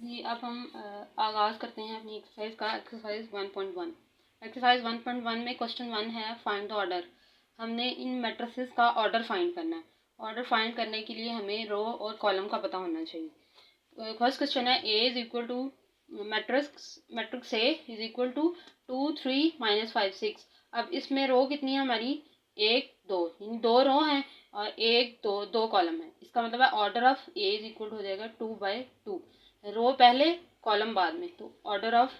जी, अब हम आगाज़ करते हैं अपनी एक्सरसाइज का। एक्सरसाइज 1.1। एक्सरसाइज 1.1 में क्वेश्चन 1 है फाइंड द ऑर्डर। हमने इन मैट्रिसेस का ऑर्डर फाइंड करना है। ऑर्डर फाइंड करने के लिए हमें रो और कॉलम का पता होना चाहिए। फर्स्ट क्वेश्चन है A is equal to matrix A is equal to 2 3 -5 6। अब इसमें रो कितनी है हमारी, 1 2, यानी 2 रो हैं और 1 2 2 कॉलम है। इसका मतलब है order of A is equal हो जाएगा 2/2। रो पहले कॉलम बाद में, तो ऑर्डर ऑफ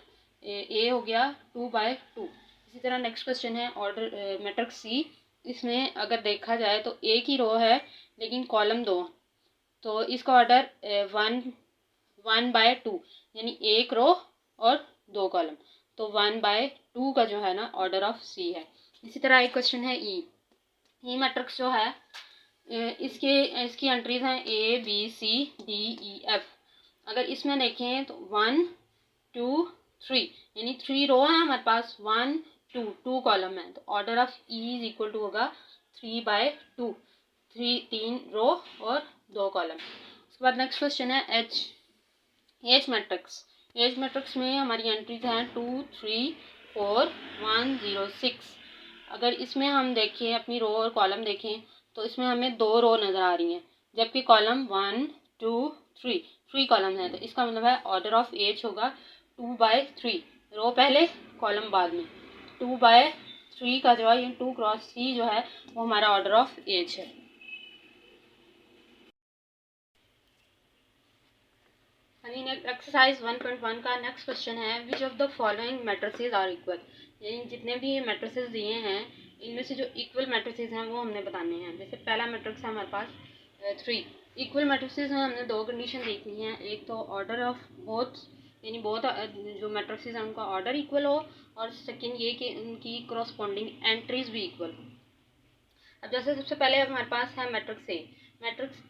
ए हो गया 2/2। इसी तरह नेक्स्ट क्वेश्चन है ऑर्डर मैट्रिक्स सी। इसमें अगर देखा जाए तो एक ही रो है लेकिन कॉलम 2, तो इसका ऑर्डर 1/2, यानी एक रो और 2 कॉलम, तो 1/2 का जो है ना ऑर्डर ऑफ सी है। इसी तरह एक क्वेश्चन है ई मैट्रिक्स जो है इसकी एंट्रीज हैं A B C D E F. अगर इसमें देखें तो 1 2 3, यानी 3 रो है हमारे पास, 1 2 2 कॉलम है, तो order of E is equal to होगा 3/2। 3 रो और 2 कॉलम। उसके बाद नेक्स्ट क्वेश्चन है एच मैट्रिक्स में हमारी एंट्रीज हैं 2 3 4 1 0 6। अगर इसमें हम देखें अपनी रो और कॉलम देखें तो इसमें हमें 2 रो नज़र आ रही हैं, जबकि कॉलम 1 2 3 कॉलम है, तो इसका मतलब है ऑर्डर ऑफ एच होगा 2/3। रो पहले कॉलम बाद में, 2/3 का जो है ये 2 क्रॉस 3 जो है वो हमारा ऑर्डर ऑफ एच है। एक्सरसाइज 1.1 का नेक्स्ट क्वेश्चन है which of the following matrices are equal. यानी जितने भी मैट्रिसेस दिए हैं इनमें से जो इक्वल मैट्रिसेस हैं वो हमने बताने हैं। जैसे पहला मैट्रिक्स है हमारे पास 3 इक्वल मैट्रिसेस हैं। हमने 2 कंडीशन देखनी है, एक तो ऑर्डर ऑफ बोथ, यानी बोथ जो मैट्रिसेस हैं उनका ऑर्डर इक्वल हो, और सेकेंड ये कि उनकी करस्पॉन्डिंग एंट्रीज भी इक्वल हो। अब जैसे सबसे पहले हमारे पास है मैट्रिक्स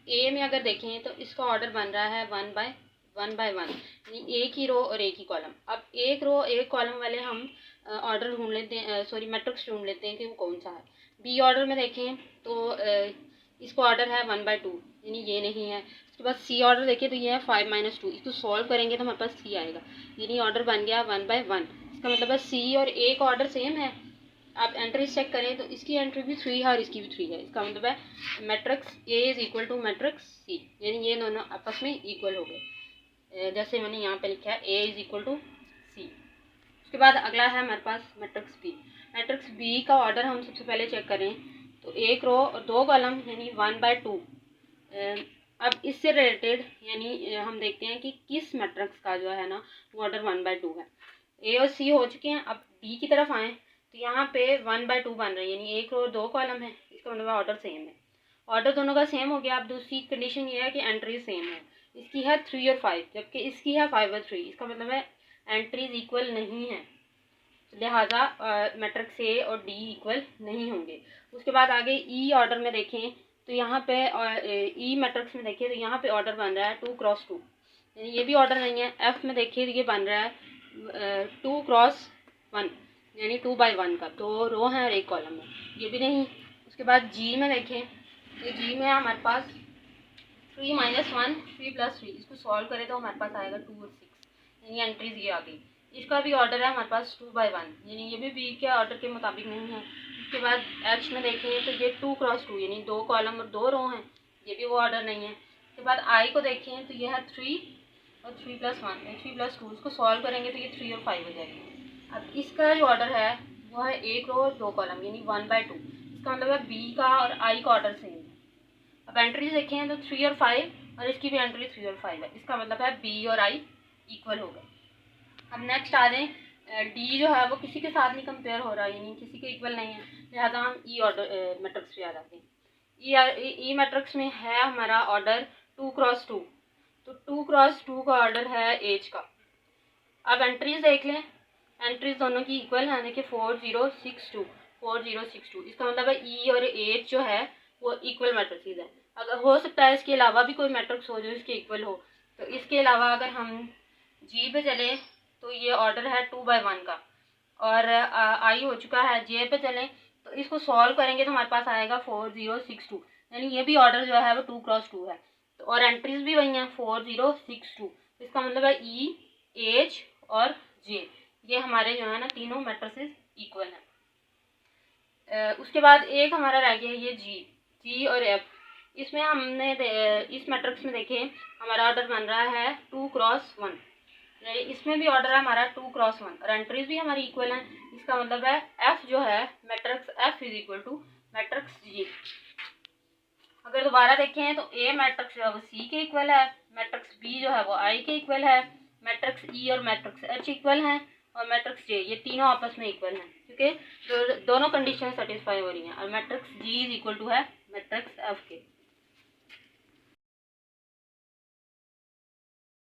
ए में अगर देखें तो इसका ऑर्डर बन रहा है 1/1, यानी एक ही रो और एक ही कॉलम। अब एक रो एक कॉलम वाले हम ऑर्डर ढूंढ लेते हैं, सॉरी मैट्रिक्स ढूंढ लेते हैं कि वो कौन सा है। बी ऑर्डर में देखें तो इसको ऑर्डर है 1/2, यानी ये नहीं है। उसके बाद सी ऑर्डर देखें तो ये है 5 - 2। इसको सॉल्व करेंगे तो हमारे पास सी आएगा, यानी ऑर्डर बन गया 1/1। इसका मतलब है सी और ए का ऑर्डर सेम है। आप एंट्री चेक करें तो इसकी एंट्री भी 3 है और इसकी भी 3 है। इसका मतलब है matrix A is equal to matrix C, यानी ये दोनों आपस में इक्वल हो गए, जैसे मैंने यहाँ पे लिखा है ए इज इक्वल टू सी। उसके बाद अगला है हमारे पास मैट्रिक्स बी का ऑर्डर हम सबसे पहले चेक करें तो एक रो और 2 कॉलम, यानी 1/2। अब इससे रिलेटेड यानी हम देखते हैं कि किस मैट्रिक्स का जो है ना वो ऑर्डर 1/2 है। ए और सी हो चुके हैं। अब बी की तरफ आएँ तो यहाँ पे 1/2 बन रही है, यानी एक रो 2 कॉलम है। इसका मतलब ऑर्डर सेम है, ऑर्डर दोनों का सेम हो गया। अब दूसरी कंडीशन ये है कि एंट्री सेम है। इसकी है 3 और 5, जबकि इसकी है 5 और 3। इसका मतलब है एंट्रीज इक्वल नहीं है, लिहाजा मैट्रिक्स ए और डी इक्वल नहीं होंगे। उसके बाद आगे ई ऑर्डर में देखें तो यहाँ पे ई मैट्रिक्स में देखिए तो यहाँ पे ऑर्डर बन रहा है 2 क्रॉस 2, यानी ये भी ऑर्डर नहीं है। एफ में देखिए तो ये बन रहा है 2 क्रॉस 1, यानी 2/1 का, 2 रो हैं और 1 कॉलम है, ये भी नहीं। उसके बाद जी में देखें तो जी में हमारे पास 3 - 1 3 + 3। इसको सॉल्व करें तो हमारे पास आएगा 2 और 6, यानी एंट्रीज ये आ गई। इसका भी ऑर्डर है हमारे पास 2/1, यानी ये भी बी के ऑर्डर के मुताबिक नहीं है। उसके बाद एच में देखें तो ये 2 क्रॉस 2, यानी 2 कॉलम और 2 रो हैं, ये भी वो ऑर्डर नहीं है। उसके बाद आई को देखें तो ये है 3 और 3 + 1 3 + 2। इसको सॉल्व करेंगे तो ये 3 और 5 हो जाएगी। अब इसका जो ऑर्डर है वो है एक रो और 2 कॉलम, यानी 1/2। इसका मतलब है बी का और आई का ऑर्डर सेम है। अब एंट्रीज देखें तो 3 और 5, और इसकी भी एंट्री 3 और 5 है। इसका मतलब है बी और आई इक्वल हो गए। अब नेक्स्ट आ जाए डी जो है वो किसी के साथ नहीं कंपेयर हो रहा, यानी किसी के इक्वल नहीं है, लिहाजा हम ई ऑर्डर मैट्रिक्स पे आ जाते हैं। ई मैट्रिक्स में है हमारा ऑर्डर 2 क्रॉस 2, तो 2 क्रॉस 2 का ऑर्डर है एच का। अब एंट्रीज देख लें, एंट्रीज दोनों की इक्वल है, देखिए 4062। इसका मतलब है ई और एच जो है वो इक्वल मैट्रिक्स है। अगर हो सकता है इसके अलावा भी कोई मैट्रिक्स हो जो इसके इक्वल हो, तो इसके अलावा अगर हम जी पे चलें तो ये ऑर्डर है 2/1 का, और आई हो चुका है। जे पे चलें तो इसको सॉल्व करेंगे तो हमारे पास आएगा 4062, यानी ये भी ऑर्डर जो है वो 2 क्रॉस 2 है, तो और एंट्रीज भी वही हैं 4062। इसका मतलब है ई, एच और जे, ये हमारे जो है ना तीनों मैट्रिसेस इक्वल हैं। उसके बाद एक हमारा रह गया ये जी और एफ। इसमें हमने इस मैट्रिक्स में देखें हमारा ऑर्डर बन रहा है 2 क्रॉस 1, इसमें भी ऑर्डर है हमारा 2 क्रॉस 1 और एंट्रीज भी हमारी इक्वल हैं। इसका मतलब है एफ जो है matrix F is equal to matrix G. अगर दोबारा देखें तो ए मैट्रिक्स जो है वो सी के इक्वल है, मैट्रिक्स बी जो है वो आई के इक्वल है, मैट्रिक्स ई और मैट्रिक्स एच इक्वल हैं और मैट्रिक्स जे, ये तीनों आपस में इक्वल हैं क्योंकि दोनों कंडीशन सेटिस्फाई हो रही हैं और matrix G is equal to है मैट्रिक्स एफ के।